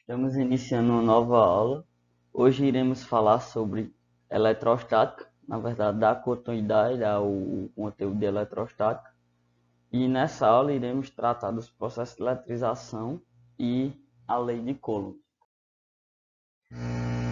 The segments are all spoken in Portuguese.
Estamos iniciando uma nova aula. Hoje iremos falar sobre eletrostática, na verdade, dar continuidade ao conteúdo de eletrostática. E nessa aula iremos tratar dos processos de eletrização e a lei de Coulomb.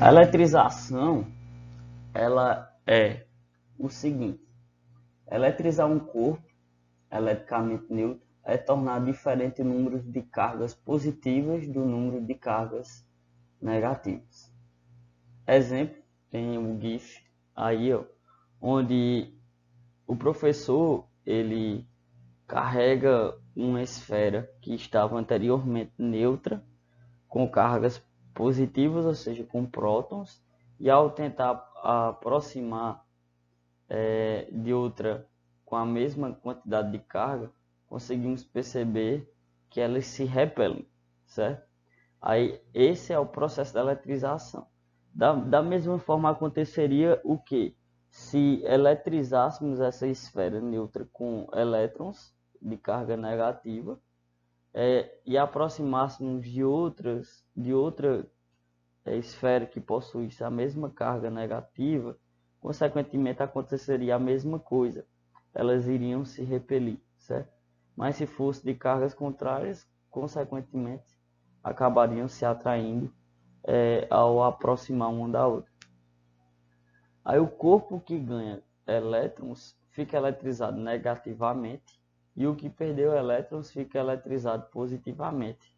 A eletrização, ela é o seguinte: eletrizar um corpo eletricamente neutro é tornar diferente o número de cargas positivas do número de cargas negativas. Exemplo, tem o GIF aí, onde o professor ele carrega uma esfera que estava anteriormente neutra com cargas positivas, ou seja, com prótons, e ao tentar aproximar de outra com a mesma quantidade de carga, conseguimos perceber que elas se repelem, certo? Aí esse é o processo da eletrização. Da mesma forma aconteceria o que? Se eletrizássemos essa esfera neutra com elétrons de carga negativa e aproximássemos de outra esfera que possuísse a mesma carga negativa, consequentemente aconteceria a mesma coisa. Elas iriam se repelir, certo? Mas se fosse de cargas contrárias, consequentemente acabariam se atraindo ao aproximar uma da outra. Aí o corpo que ganha elétrons fica eletrizado negativamente e o que perdeu elétrons fica eletrizado positivamente.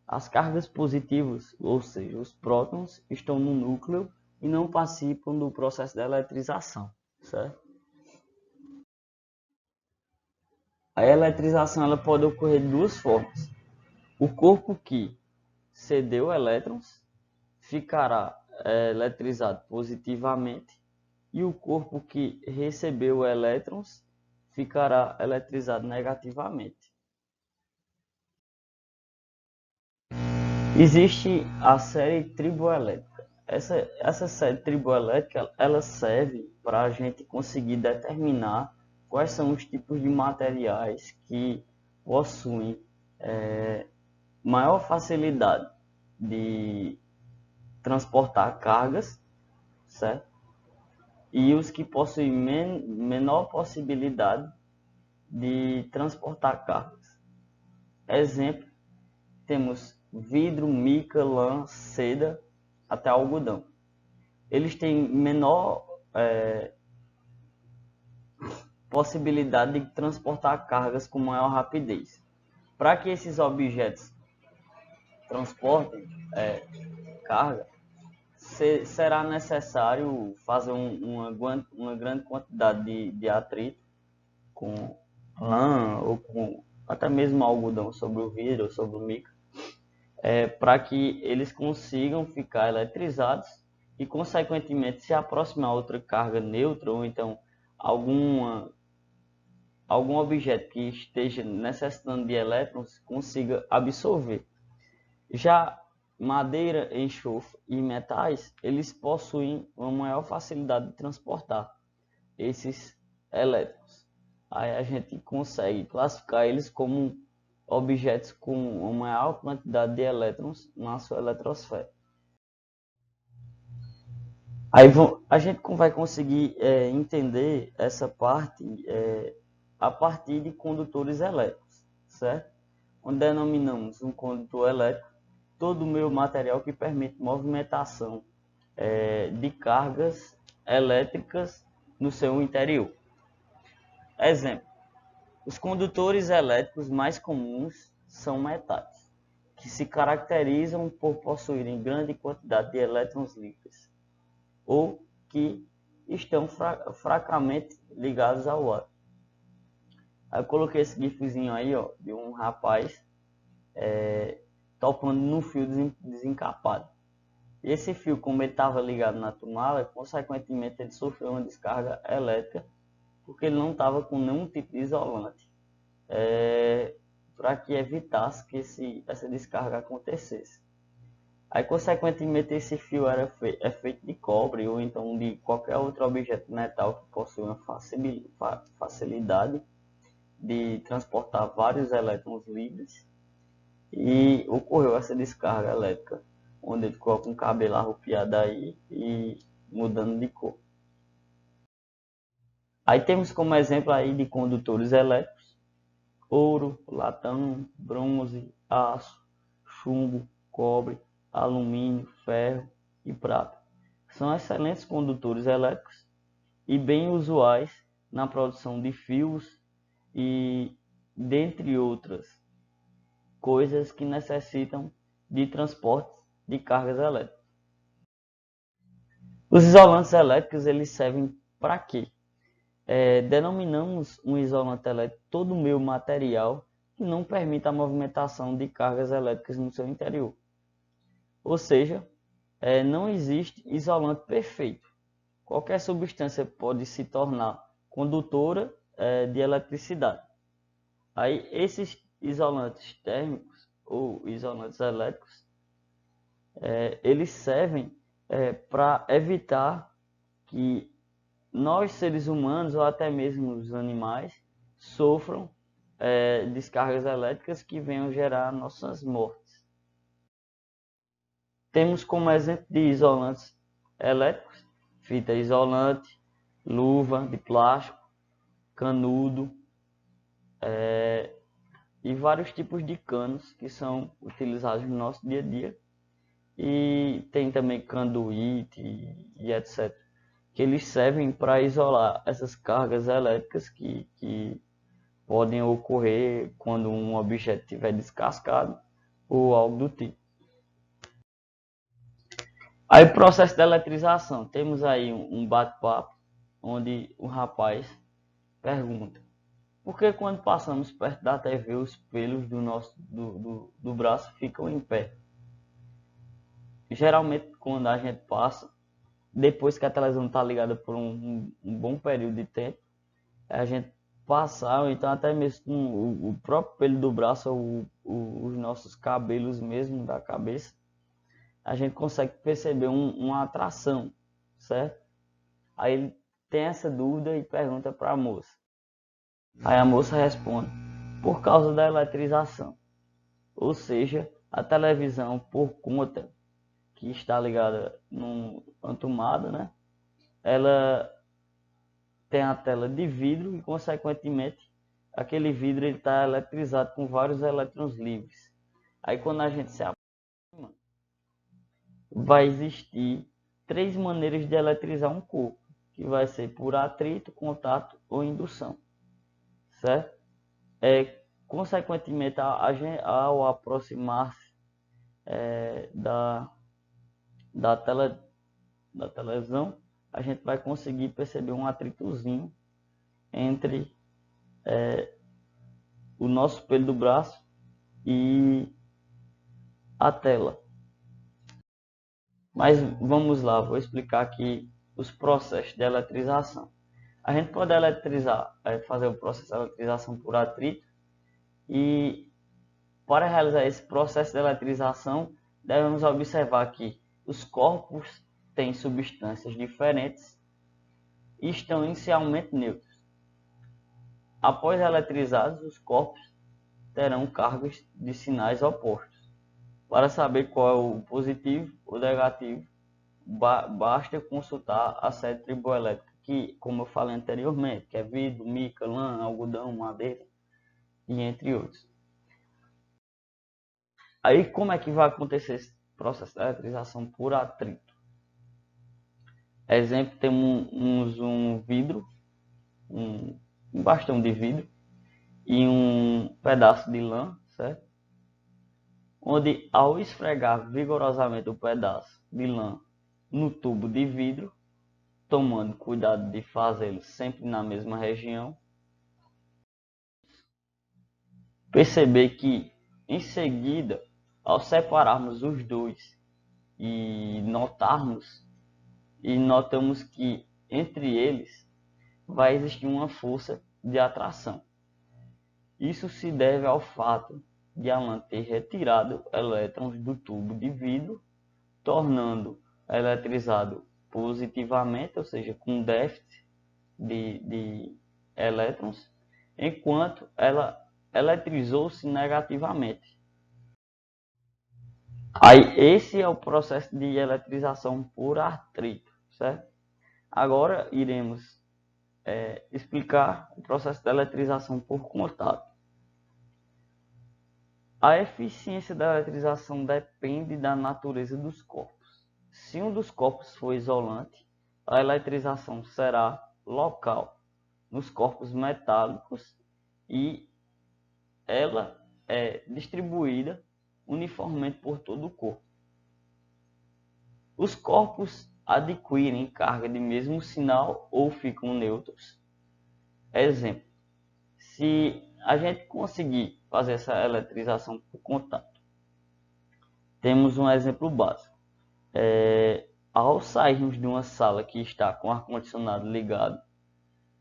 As cargas positivas, ou seja, os prótons, estão no núcleo e não participam do processo de eletrização, certo? A eletrização ela pode ocorrer de duas formas. O corpo que cedeu elétrons ficará eletrizado positivamente e o corpo que recebeu elétrons ficará eletrizado negativamente. Existe a série triboelétrica. Essa série triboelétrica ela serve para a gente conseguir determinar quais são os tipos de materiais que possuem maior facilidade de transportar cargas, certo? E os que possuem menor possibilidade de transportar cargas. Exemplo, temos vidro, mica, lã, seda, até algodão. Eles têm menor possibilidade de transportar cargas com maior rapidez. Para que esses objetos transportem carga, será necessário fazer uma grande quantidade de atrito com lã ou com até mesmo algodão sobre o vidro ou sobre o mica, para que eles consigam ficar eletrizados e, consequentemente, se aproximar a outra carga neutra ou então algum objeto que esteja necessitando de elétrons consiga absorver. Já madeira, enxofre e metais, eles possuem uma maior facilidade de transportar esses elétrons. Aí a gente consegue classificar eles como objetos com uma maior quantidade de elétrons na sua eletrosfera. Aí a gente vai conseguir entender essa parte a partir de condutores elétricos, certo? Onde denominamos um condutor elétrico todo meio material que permite movimentação de cargas elétricas no seu interior. Exemplo, os condutores elétricos mais comuns são metais, que se caracterizam por possuírem grande quantidade de elétrons livres, ou que estão fracamente ligados ao átomo. Aí eu coloquei esse gifzinho aí, de um rapaz topando num fio desencapado. E esse fio, como ele estava ligado na tomada, consequentemente ele sofreu uma descarga elétrica, porque ele não estava com nenhum tipo de isolante, para que evitasse que essa descarga acontecesse. Aí, consequentemente, esse fio é feito de cobre ou então de qualquer outro objeto metal que possui uma facilidade de transportar vários elétrons livres. e ocorreu essa descarga elétrica, onde ele coloca um cabelo arrupiado aí e mudando de cor. Aí temos como exemplo aí de condutores elétricos: ouro, latão, bronze, aço, chumbo, cobre, alumínio, ferro e prata. São excelentes condutores elétricos e bem usuais na produção de fios e dentre outras coisas que necessitam de transporte de cargas elétricas. Os isolantes elétricos, eles servem para quê? Denominamos um isolante elétrico todo meio material que não permita a movimentação de cargas elétricas no seu interior. Ou seja, não existe isolante perfeito. Qualquer substância pode se tornar condutora de eletricidade. Aí, esses isolantes térmicos ou isolantes elétricos, eles servem para evitar que nós, seres humanos, ou até mesmo os animais, sofram descargas elétricas que venham gerar nossas mortes. Temos como exemplo de isolantes elétricos: fita isolante, luva de plástico, canudo, e vários tipos de canos que são utilizados no nosso dia a dia. E tem também canduíte e etc. Que eles servem para isolar essas cargas elétricas que podem ocorrer quando um objeto estiver descascado ou algo do tipo. Aí o processo de eletrização. Temos aí um bate-papo onde o rapaz pergunta: por que quando passamos perto da TV os pelos do braço ficam em pé? Geralmente quando a gente passa, depois que a televisão está ligada por um bom período de tempo, a gente passar, ou então até mesmo com o próprio pelo do braço, ou os nossos cabelos mesmo da cabeça, a gente consegue perceber uma atração, certo? Aí ele tem essa dúvida e pergunta para a moça. Aí a moça responde: por causa da eletrização. Ou seja, a televisão, por conta que está ligada numa tomada, né? Ela tem a tela de vidro e, consequentemente, aquele vidro está eletrizado com vários elétrons livres. Aí, quando a gente se aproxima, vai existir 3 maneiras de eletrizar um corpo, que vai ser por atrito, contato ou indução, certo? Consequentemente, ao aproximar-se da televisão, a gente vai conseguir perceber um atritozinho entre o nosso pelo do braço e a tela. Mas vamos lá, vou explicar aqui os processos de eletrização. A gente pode fazer o processo de eletrização por atrito, e para realizar esse processo de eletrização, devemos observar que os corpos têm substâncias diferentes e estão inicialmente neutros. Após eletrizados, os corpos terão cargas de sinais opostos. Para saber qual é o positivo ou negativo, basta consultar a sede triboelétrica, que, como eu falei anteriormente, que é vidro, mica, lã, algodão, madeira e entre outros. Aí, como é que vai acontecer esse processo de eletrização por atrito? Exemplo, temos um vidro, um bastão de vidro e um pedaço de lã, certo? Onde, ao esfregar vigorosamente o pedaço de lã no tubo de vidro, tomando cuidado de fazê-lo sempre na mesma região, perceber que, em seguida, ao separarmos os dois e notamos que entre eles vai existir uma força de atração. Isso se deve ao fato de a lã ter retirado elétrons do tubo de vidro, tornando eletrizado positivamente, ou seja, com déficit de elétrons, enquanto ela eletrizou-se negativamente. Aí esse é o processo de eletrização por atrito, certo? Agora iremos explicar o processo de eletrização por contato. A eficiência da eletrização depende da natureza dos corpos. Se um dos corpos for isolante, a eletrização será local nos corpos metálicos e ela é distribuída uniformemente por todo o corpo. Os corpos adquirem carga de mesmo sinal ou ficam neutros. Exemplo, se a gente conseguir fazer essa eletrização por contato, temos um exemplo básico. Ao sairmos de uma sala que está com o ar-condicionado ligado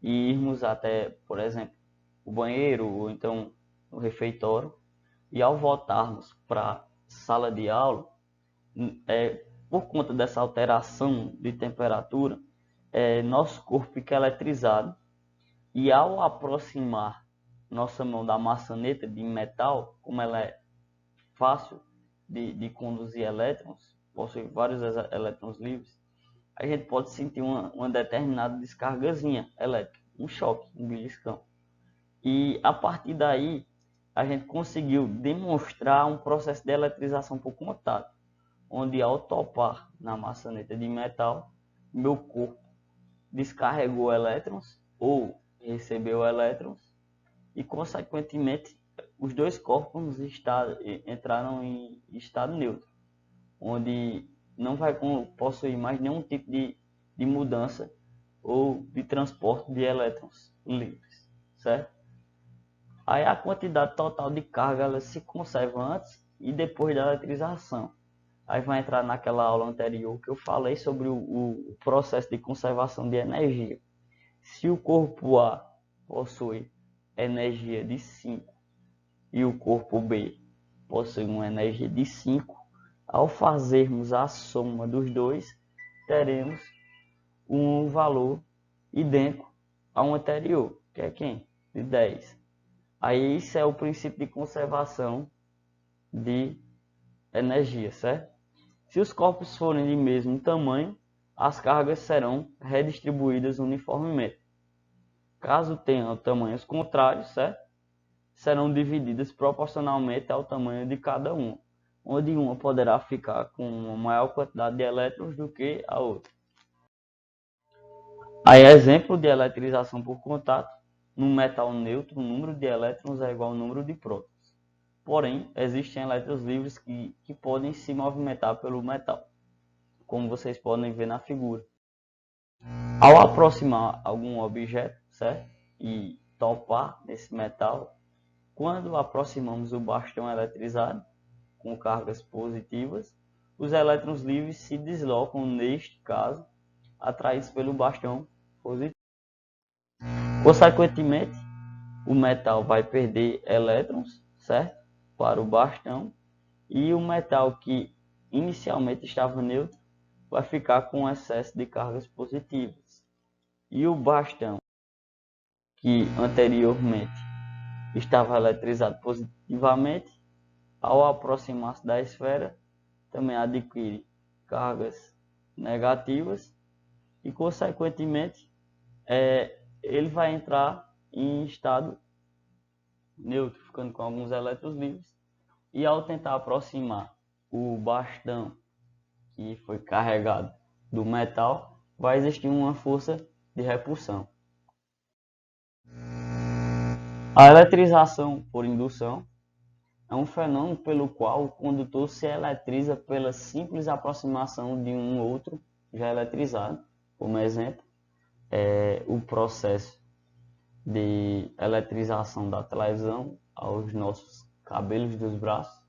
e irmos até, por exemplo, o banheiro ou então o refeitório, e ao voltarmos para a sala de aula, por conta dessa alteração de temperatura, nosso corpo fica eletrizado e ao aproximar nossa mão da maçaneta de metal, como ela é fácil de conduzir elétrons, possui vários elétrons livres, a gente pode sentir uma determinada descargazinha elétrica, um choque, um beliscão. E a partir daí, a gente conseguiu demonstrar um processo de eletrização por contato, onde ao topar na maçaneta de metal, meu corpo descarregou elétrons ou recebeu elétrons e, consequentemente, os dois corpos entraram em estado neutro, onde não vai possuir mais nenhum tipo de mudança ou de transporte de elétrons livres, certo? Aí a quantidade total de carga ela se conserva antes e depois da eletrização. Aí vai entrar naquela aula anterior que eu falei sobre o processo de conservação de energia. Se o corpo A possui energia de 5 e o corpo B possui uma energia de 5, ao fazermos a soma dos dois, teremos um valor idêntico ao anterior, que é quem? De 10. Aí isso é o princípio de conservação de energia, certo? Se os corpos forem de mesmo tamanho, as cargas serão redistribuídas uniformemente. Caso tenham tamanhos contrários, certo? Serão divididas proporcionalmente ao tamanho de cada uma, onde uma poderá ficar com uma maior quantidade de elétrons do que a outra. Aí, exemplo de eletrização por contato: num metal neutro, o número de elétrons é igual ao número de prótons. Porém, existem elétrons livres que podem se movimentar pelo metal, como vocês podem ver na figura. Ao aproximar algum objeto, certo? E topar nesse metal, quando aproximamos o bastão eletrizado com cargas positivas, os elétrons livres se deslocam, neste caso, atraídos pelo bastão positivo. Consequentemente, o metal vai perder elétrons, certo? Para o bastão, e o metal que inicialmente estava neutro vai ficar com excesso de cargas positivas. E o bastão que anteriormente estava eletrizado positivamente, ao aproximar-se da esfera, também adquire cargas negativas e, consequentemente, ele vai entrar em estado neutro, ficando com alguns elétrons livres. E ao tentar aproximar o bastão que foi carregado do metal, vai existir uma força de repulsão. A eletrização por indução é um fenômeno pelo qual o condutor se eletriza pela simples aproximação de um outro já eletrizado. Como exemplo, o processo de eletrização da televisão aos nossos cabelos dos braços,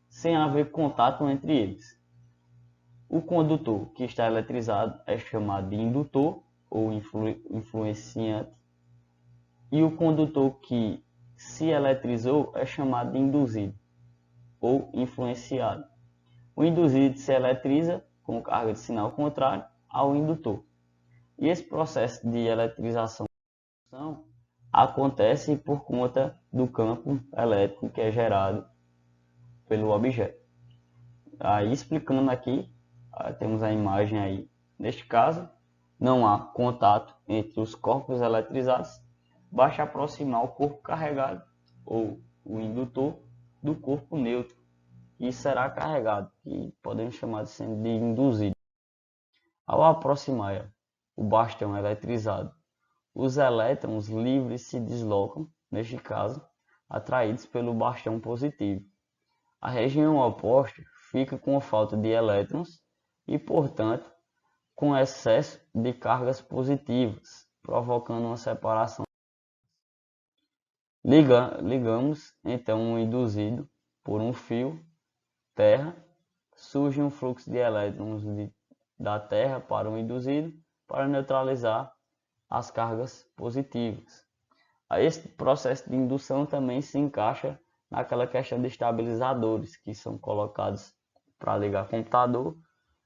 sem haver contato entre eles. O condutor que está eletrizado é chamado de indutor ou influenciante, e o condutor que se eletrizou é chamado de induzido ou influenciado. O induzido se eletriza com carga de sinal contrário ao indutor. E esse processo de eletrização acontece por conta do campo elétrico que é gerado pelo objeto. Aí explicando aqui, temos a imagem aí. Neste caso, não há contato entre os corpos eletrizados. Basta aproximar o corpo carregado ou o indutor do corpo neutro e será carregado, que podemos chamar de induzido. Ao aproximar o bastão eletrizado, os elétrons livres se deslocam, neste caso, atraídos pelo bastão positivo. A região oposta fica com falta de elétrons e, portanto, com excesso de cargas positivas, provocando uma separação. Ligamos então um induzido por um fio terra, surge um fluxo de elétrons da terra para o induzido para neutralizar as cargas positivas. Esse processo de indução também se encaixa naquela questão de estabilizadores que são colocados para ligar computador.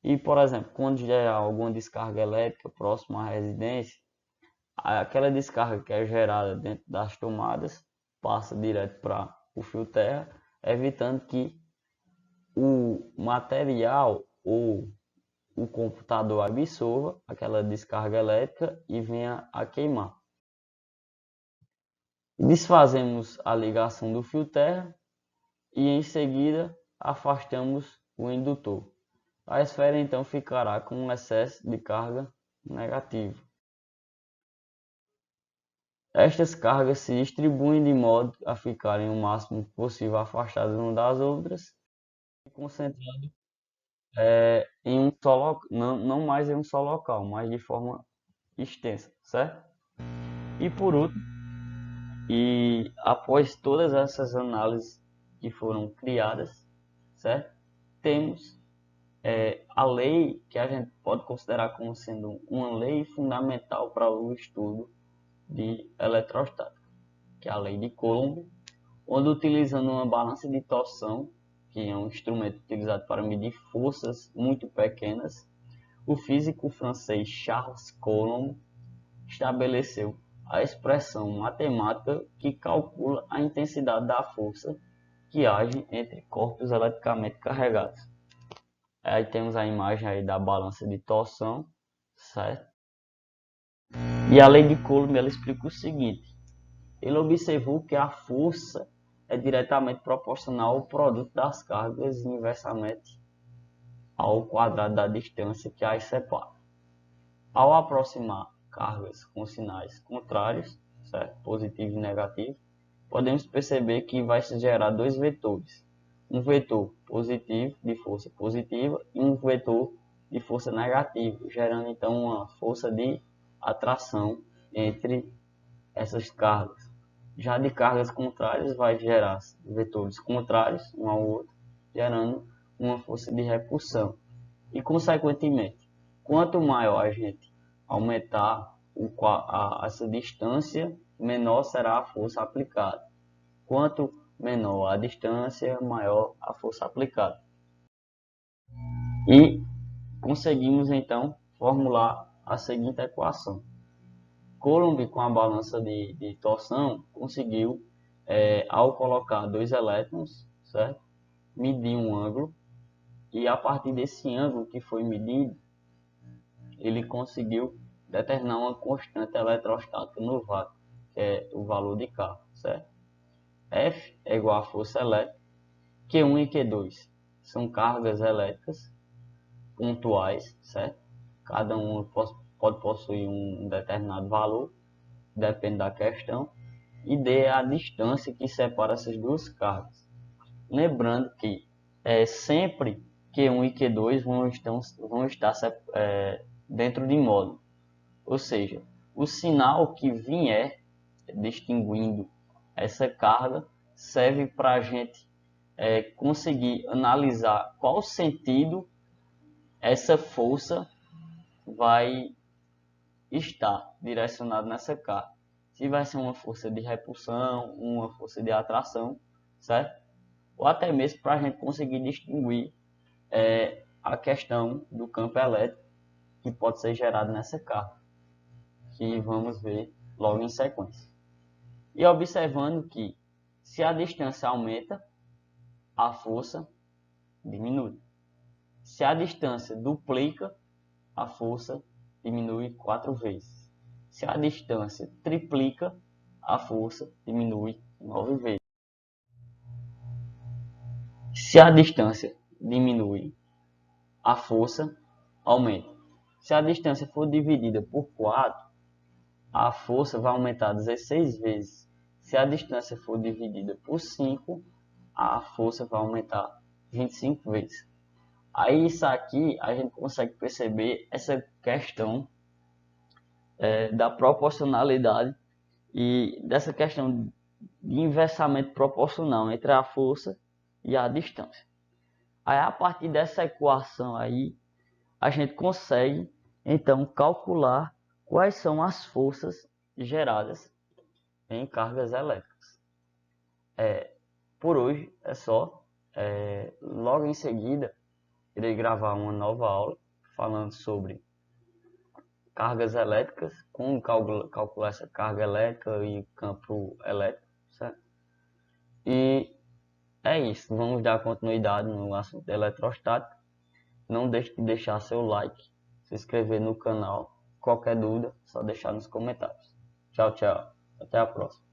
E, por exemplo, quando gerar alguma descarga elétrica próxima à residência, aquela descarga que é gerada dentro das tomadas passa direto para o fio terra, evitando que o material ou o computador absorva aquela descarga elétrica e venha a queimar. Desfazemos a ligação do fio terra e em seguida afastamos o indutor. A esfera então ficará com um excesso de carga negativa. Estas cargas se distribuem de modo a ficarem o máximo possível afastadas umas das outras e concentradas em um só não mais em um só local, mas de forma extensa, certo? E por último, e após todas essas análises que foram criadas, certo? Temos a lei que a gente pode considerar como sendo uma lei fundamental para o estudo de eletrostática, que é a lei de Coulomb, onde utilizando uma balança de torção, que é um instrumento utilizado para medir forças muito pequenas, o físico francês Charles Coulomb estabeleceu a expressão matemática que calcula a intensidade da força que age entre corpos eletricamente carregados. Aí temos a imagem aí da balança de torção, certo? E a lei de Coulomb ela explica o seguinte: ele observou que a força é diretamente proporcional ao produto das cargas inversamente ao quadrado da distância que as separa. Ao aproximar cargas com sinais contrários, certo? Positivo e negativo, podemos perceber que vai se gerar dois vetores. Um vetor positivo de força positiva e um vetor de força negativa, gerando então uma força de atração entre essas cargas. Já de cargas contrárias vai gerar vetores contrários um ao outro, gerando uma força de repulsão. E consequentemente, quanto maior a gente aumentar essa distância, menor será a força aplicada. Quanto menor a distância, maior a força aplicada. E conseguimos então formular a seguinte equação. Coulomb, com a balança de torção, conseguiu, ao colocar dois elétrons, certo? Medir um ângulo, e a partir desse ângulo que foi medido, ele conseguiu determinar uma constante eletrostática no vácuo, que é o valor de K, certo? F é igual à força elétrica, Q1 e Q2 são cargas elétricas pontuais, certo? Cada uma pode possuir um determinado valor, depende da questão, e D é a distância que separa essas duas cargas. Lembrando que sempre Q1 e Q2 vão estar dentro de módulo, ou seja, o sinal que vier distinguindo essa carga serve para a gente conseguir analisar qual sentido essa força vai estar direcionada nessa carga. Se vai ser uma força de repulsão, uma força de atração, certo? Ou até mesmo para a gente conseguir distinguir a questão do campo elétrico que pode ser gerado nessa carga, que vamos ver logo em sequência. E observando que se a distância aumenta, a força diminui. Se a distância duplica, a força diminui 4 vezes. Se a distância triplica, a força diminui 9 vezes. Se a distância diminui, a força aumenta. Se a distância for dividida por 4, a força vai aumentar 16 vezes. Se a distância for dividida por 5, a força vai aumentar 25 vezes. Aí isso aqui a gente consegue perceber essa questão da proporcionalidade e dessa questão de inversamente proporcional entre a força e a distância. Aí a partir dessa equação aí, a gente consegue então calcular quais são as forças geradas em cargas elétricas. Por hoje é só. Logo em seguida, irei gravar uma nova aula falando sobre cargas elétricas, como calcular essa carga elétrica e campo elétrico, certo? E é isso, vamos dar continuidade no assunto da eletrostática. Não deixe de deixar seu like, se inscrever no canal. Qualquer dúvida, só deixar nos comentários. Tchau, tchau. Até a próxima.